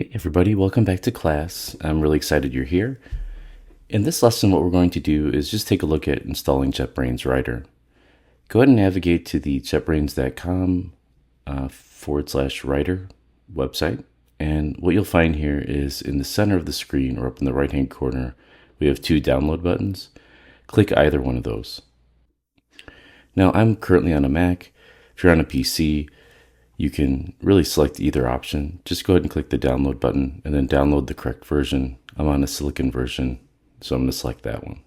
Hey everybody, welcome back to class. I'm really excited you're here. In this lesson, what we're going to do is just take a look at installing JetBrains Writer. Go ahead and navigate to the jetbrains.com /writer website. And what you'll find here is in the center of the screen or up in the right-hand corner, we have two download buttons. Click either one of those. Now, I'm currently on a Mac. If you're on a PC, you can really select either option. Just go ahead and click the download button and then download the correct version. I'm on a Silicon version, so I'm going to select that one.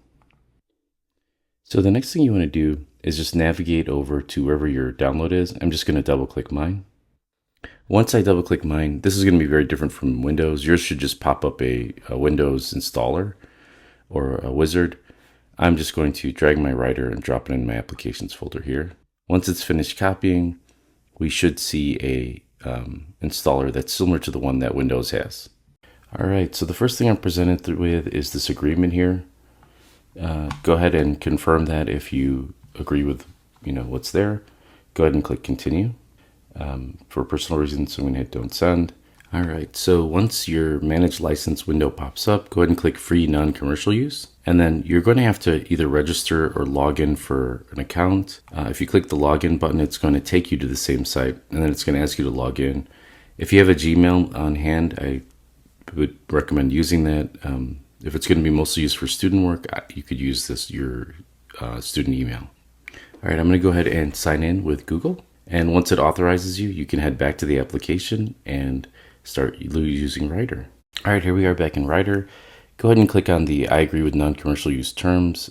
So the next thing you want to do is just navigate over to wherever your download is. I'm just going to double click mine. Once I double click mine, this is going to be very different from Windows. Yours should just pop up a Windows installer or a wizard. I'm just going to drag my writer and drop it in my applications folder here. Once it's finished copying, we should see a installer that's similar to the one that Windows has. All right, so the first thing I'm presented with is this agreement here. Go ahead and confirm that if you agree with what's there. Go ahead and click continue. For personal reasons, I'm going to hit don't send. All right, so once your manage license window pops up, go ahead and click free non-commercial use. And then you're going to have to either register or log in for an account. If you click the login button, it's going to take you to the same site, and then it's going to ask you to log in. If you have a Gmail on hand, I would recommend using that. If it's going to be mostly used for student work, you could use your student email. All right, I'm going to go ahead and sign in with Google. And once it authorizes you, you can head back to the application and start using Writer. All right, here we are back in Writer. Go ahead and click on the I agree with non-commercial use terms.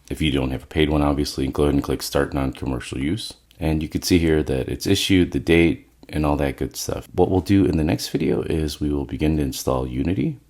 If you don't have a paid one, obviously, go ahead and click start non-commercial use. And you can see here that it's issued, the date, and all that good stuff. What we'll do in the next video is we will begin to install Unity.